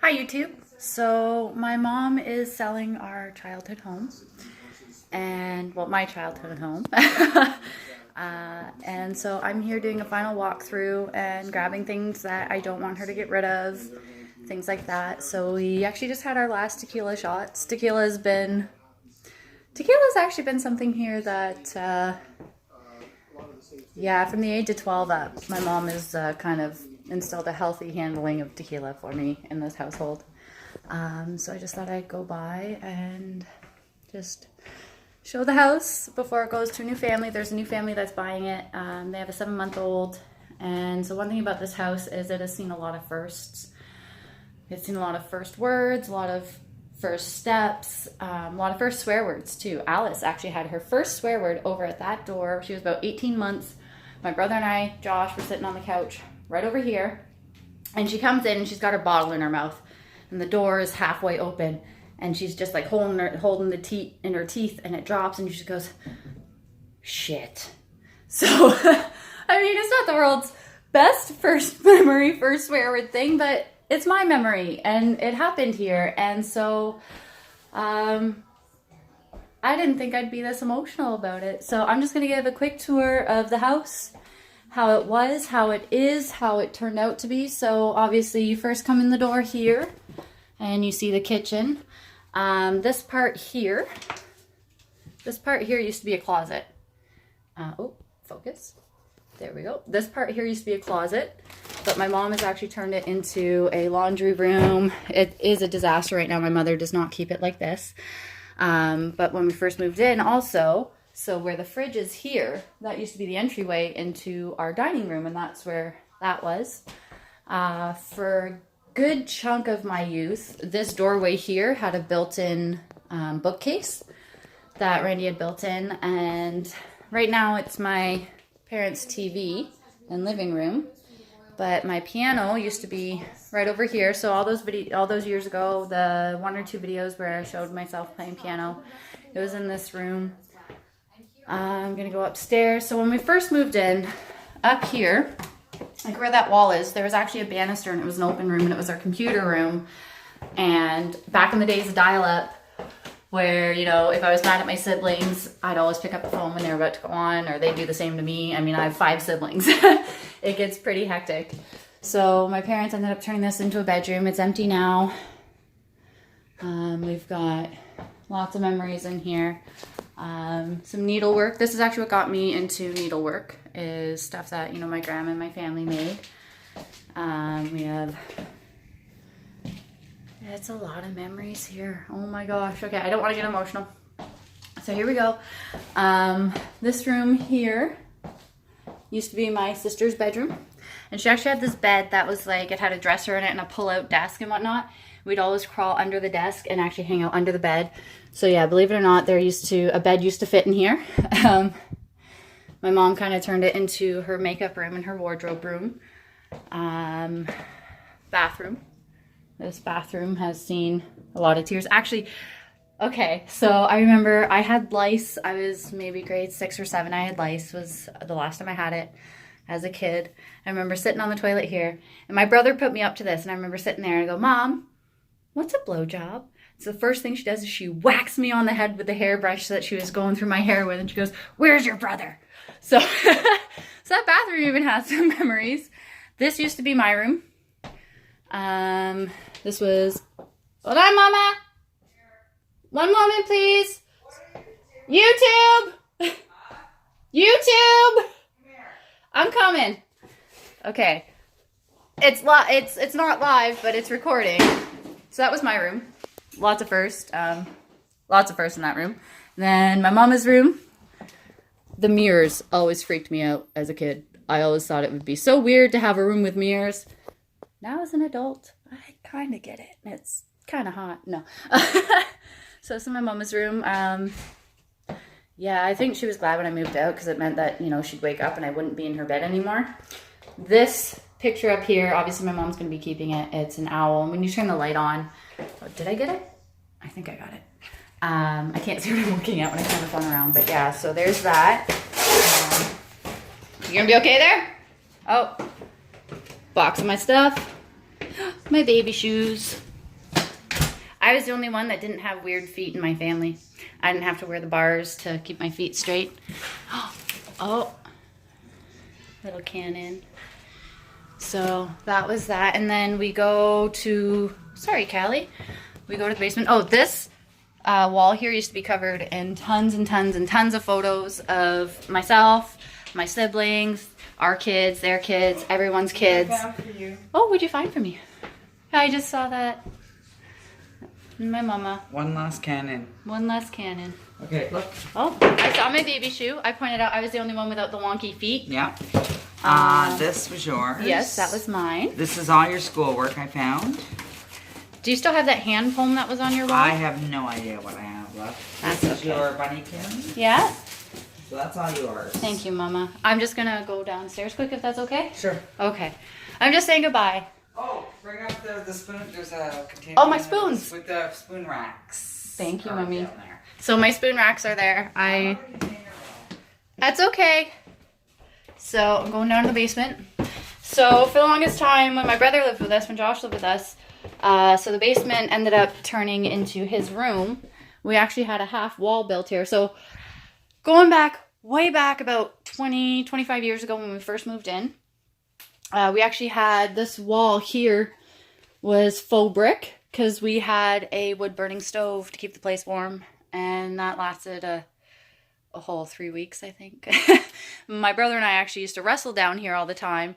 Hi YouTube. So my mom is selling our childhood home and well my childhood home and so I'm here doing a final walkthrough and grabbing things that I don't want her to get rid of, things like that. So we actually just had our last tequila shots. Tequila's actually been something here that yeah, from the age of 12 up, my mom has kind of instilled a healthy handling of tequila for me in this household. So I just thought I'd go by and just show the house before it goes to a new family. There's a new family that's buying it. They have a 7-month-old. And so one thing about this house is it has seen a lot of firsts. It's seen a lot of first words, a lot of first steps, a lot of first swear words too. Alice actually had her first swear word over at that door. She was about 18 months. My brother and I, Josh, were sitting on the couch right over here. And she comes in and she's got her bottle in her mouth. And the door is halfway open. And she's just like holding the teat in her teeth, and it drops and she just goes, shit. So, I mean, it's not the world's best first memory, first swear word thing, but it's my memory and it happened here. And so, I didn't think I'd be this emotional about it. So I'm just going to give a quick tour of the house, how it was, how it is, how it turned out to be. So obviously you first come in the door here and you see the kitchen. This part here used to be a closet. Oh, focus. There we go. This part here used to be a closet, but my mom has actually turned it into a laundry room. It is a disaster right now. My mother does not keep it like this. But when we first moved in also, so where the fridge is here, that used to be the entryway into our dining room, and that's where that was. For a good chunk of my youth, this doorway here had a built-in bookcase that Randy had built in, and right now it's my parents' TV and living room. But my piano used to be right over here. So all those years ago, the 1 or 2 videos where I showed myself playing piano, it was in this room. I'm gonna go upstairs. So when we first moved in, up here, like where that wall is, there was actually a banister and it was an open room and it was our computer room. And back in the days of dial-up, where, you know, if I was mad at my siblings, I'd always pick up the phone when they were about to go on, or they'd do the same to me. I mean, I have 5 siblings. It gets pretty hectic. So my parents ended up turning this into a bedroom. It's empty now. We've got lots of memories in here. Some needlework. This is actually what got me into needlework, is stuff that, you know, my grandma and my family made. We have... It's a lot of memories here. Oh my gosh. Okay, I don't want to get emotional. So here we go. This room here used to be my sister's bedroom. And she actually had this bed that was like, it had a dresser in it and a pull-out desk and whatnot. We'd always crawl under the desk and actually hang out under the bed. So yeah, believe it or not, a bed used to fit in here. My mom kind of turned it into her makeup room and her wardrobe room. Bathroom. This bathroom has seen a lot of tears. Actually, okay, so I remember I had lice. I was maybe grade 6 or 7. I had lice, was the last time I had it as a kid. I remember sitting on the toilet here, and my brother put me up to this, and I remember sitting there and I go, Mom, what's a blowjob? So the first thing she does is she whacks me on the head with the hairbrush that she was going through my hair with, and she goes, where's your brother? So, so that bathroom even has some memories. This used to be my room. This was, hold on, Mama. One moment, please. YouTube. YouTube. I'm coming. Okay. It's not live, but it's recording. So that was my room. Lots of firsts. Lots of firsts in that room. Then my mama's room. The mirrors always freaked me out as a kid. I always thought it would be so weird to have a room with mirrors. Now as an adult, I kind of get it. It's kind of hot. No. So this is my mama's room. Yeah, I think she was glad when I moved out because it meant that, you know, she'd wake up and I wouldn't be in her bed anymore. This picture up here, obviously my mom's going to be keeping it. It's an owl. And when you turn the light on, oh, did I get it? I think I got it. I can't see what I'm looking at when I turn the phone around, but yeah, so there's that. You gonna be okay there? Oh. Box of my stuff. My baby shoes. I was the only one that didn't have weird feet in my family. I didn't have to wear the bars to keep my feet straight. Oh, little cannon. So that was that. And then we go to, sorry, Callie. We go to the basement. Oh, this wall here used to be covered in tons and tons and tons of photos of myself, my siblings, our kids, their kids, everyone's kids. I found for you. Oh, what'd you find for me? I just saw that. My mama. One last cannon. One less cannon. Okay, look. Oh, I saw my baby shoe. I pointed out I was the only one without the wonky feet. Yeah. This was yours. Yes, that was mine. This is all your schoolwork I found. Do you still have that hand poem that was on your wall? I have no idea what I have left. That's this is okay. your bunny pin. Yeah? So that's all yours. Thank you, Mama. I'm just going to go downstairs quick if that's okay. Sure. Okay. I'm just saying goodbye. Oh, bring up the spoon. There's a container. Oh, my spoons. With the spoon racks. Thank you, Are Mommy. down there. So my spoon racks are there. That's okay. So I'm going down to the basement. So for the longest time when my brother lived with us, when Josh lived with us, so the basement ended up turning into his room. We actually had a half wall built here. So going back, way back about 20, 25 years ago when we first moved in, we actually had this wall here was faux brick because we had a wood burning stove to keep the place warm. And that lasted a whole 3 weeks, I think. My brother and I actually used to wrestle down here all the time.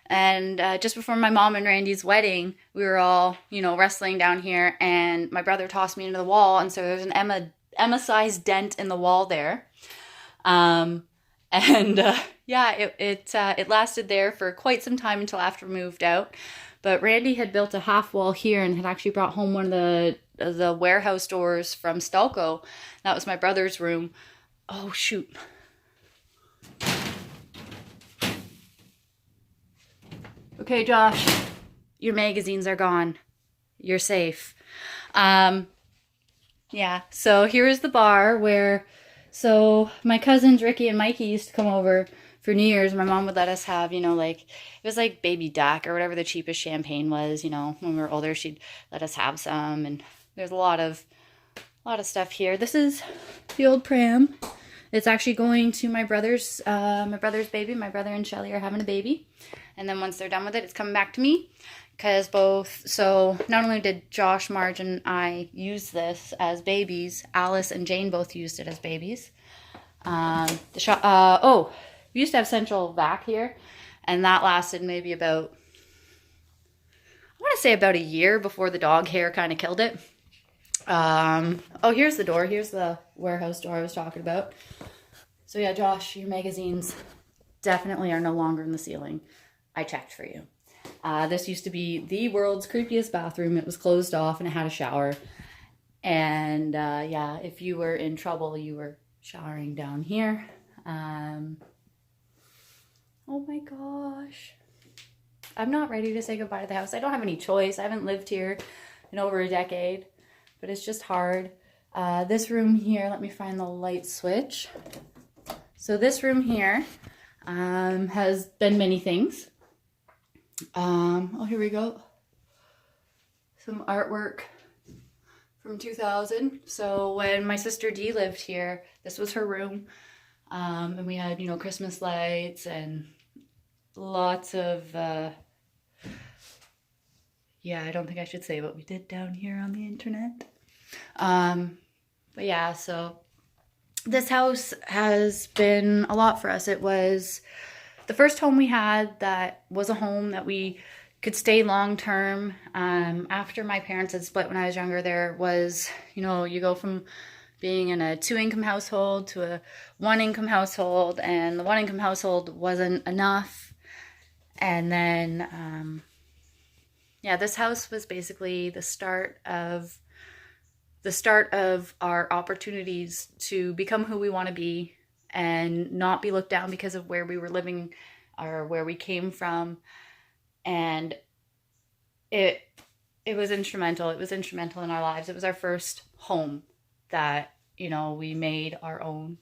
And just before my mom and Randy's wedding, we were all, you know, wrestling down here. And my brother tossed me into the wall. And so there's an Emma-sized dent in the wall there. Yeah, it lasted there for quite some time until after we moved out. But Randy had built a half wall here and had actually brought home one of the warehouse doors from Stelco. That was my brother's room. Oh, shoot. Okay, Josh, your magazines are gone. You're safe. Yeah, so here's the bar where, so my cousins Ricky and Mikey used to come over for New Year's. My mom would let us have, you know, like, it was like Baby Duck or whatever the cheapest champagne was, you know, when we were older, she'd let us have some. And there's a lot of stuff here. This is the old pram. It's actually going to my brother's baby. My brother and Shelly are having a baby. And then once they're done with it, it's coming back to me. Because so not only did Josh, Marge, and I use this as babies, Alice and Jane both used it as babies. We used to have central vac here. And that lasted maybe about, I want to say about a year before the dog hair kind of killed it. Here's the door. Here's the warehouse door I was talking about. So yeah, Josh, your magazines definitely are no longer in the ceiling. I checked for you. This used to be the world's creepiest bathroom. It was closed off and it had a shower. And yeah, if you were in trouble, you were showering down here. Oh my gosh. I'm not ready to say goodbye to the house. I don't have any choice. I haven't lived here in over a decade. But it's just hard. This room here, let me find the light switch. So this room here has been many things. Here we go. Some artwork from 2000. So when my sister Dee lived here, this was her room. And we had, you know, Christmas lights and lots of, yeah, I don't think I should say what we did down here on the internet. But yeah, so this house has been a lot for us. It was the first home we had that was a home that we could stay long term. After my parents had split when I was younger, there was, you know, you go from being in a 2-income household to a 1-income household, and the 1-income household wasn't enough. And then, yeah, this house was basically the start of our opportunities to become who we want to be and not be looked down because of where we were living or where we came from. And it was instrumental. It was instrumental in our lives. It was our first home that, you know, we made our own.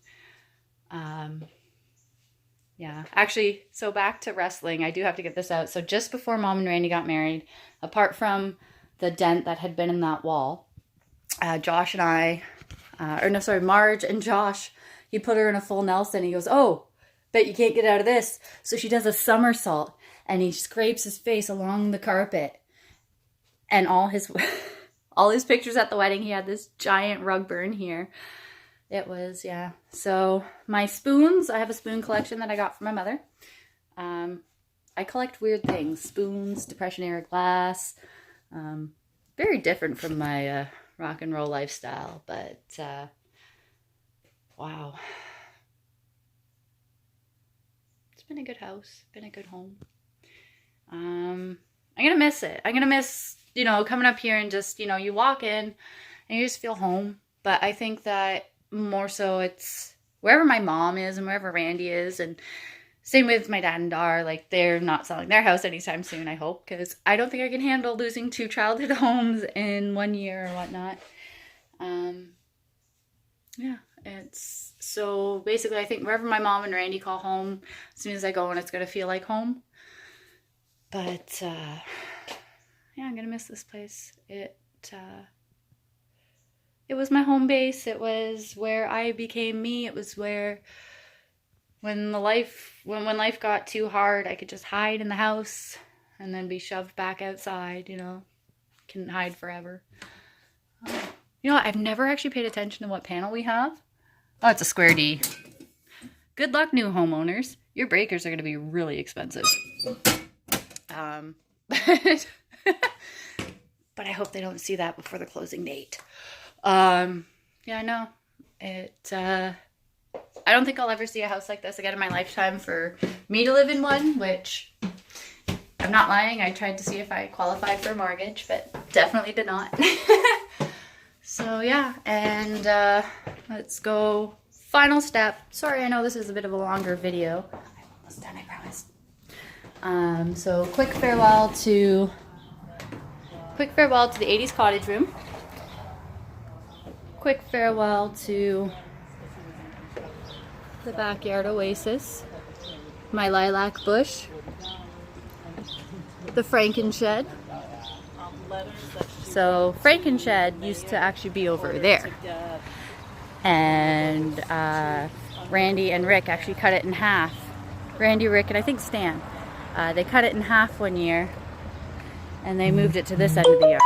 Yeah, actually, so back to wrestling, I do have to get this out. So just before Mom and Randy got married, apart from the dent that had been in that wall, Josh and I, Marge and Josh, he put her in a full Nelson. He goes, "Oh, bet you can't get out of this." So she does a somersault and he scrapes his face along the carpet. And all his pictures at the wedding, he had this giant rug burn here. It was, yeah. So my spoons, I have a spoon collection that I got from my mother. I collect weird things, spoons, Depression era glass. Very different from my rock and roll lifestyle, but wow. It's been a good house, been a good home. I'm gonna miss it. I'm gonna miss, you know, coming up here and just, you know, you walk in and you just feel home. But I think that more so it's wherever my mom is and wherever Randy is, and same with my dad and Dar. Like, they're not selling their house anytime soon, I hope, because I don't think I can handle losing 2 childhood homes in 1 year or whatnot. Yeah, it's so basically I think wherever my mom and Randy call home, as soon as I go in, it's gonna feel like home. But yeah, I'm gonna miss this place. It was my home base. It was where I became me. It was where when life got too hard, I could just hide in the house and then be shoved back outside, you know. Can hide forever. You know what? I've never actually paid attention to what panel we have. Oh, it's a square D. Good luck, new homeowners. Your breakers are going to be really expensive. But I hope they don't see that before the closing date. Yeah, I know. I don't think I'll ever see a house like this again in my lifetime for me to live in one, which I'm not lying. I tried to see if I qualified for a mortgage, but definitely did not. So yeah, and let's go. Final step. Sorry, I know this is a bit of a longer video. I'm almost done, I promise. So quick farewell to the 80s cottage room. Quick farewell to the backyard oasis. My lilac bush. The Frankenshed. So Frankenshed used to actually be over there. And Randy and Rick actually cut it in half. Randy, Rick, and I think Stan. They cut it in half one year and they moved it to this end of the yard.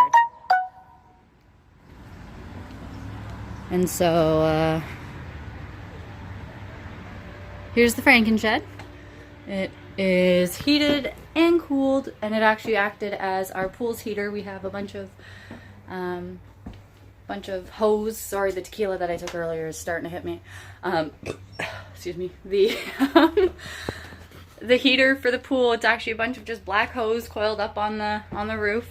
And so here's the Frankenshed. It is heated and cooled, and it actually acted as our pool's heater. We have a bunch of hose. Sorry, the tequila that I took earlier is starting to hit me. Excuse me. The heater for the pool, it's actually a bunch of just black hose coiled up on the roof.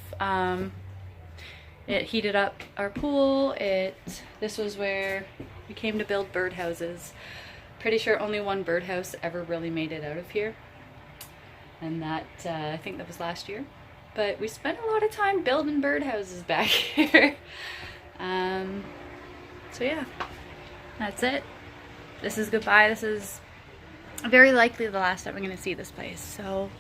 It heated up our pool. This was where we came to build birdhouses. Pretty sure only one birdhouse ever really made it out of here, and that I think that was last year. But we spent a lot of time building birdhouses back here. So yeah, that's it. This is goodbye. This is very likely the last time I'm going to see this place. So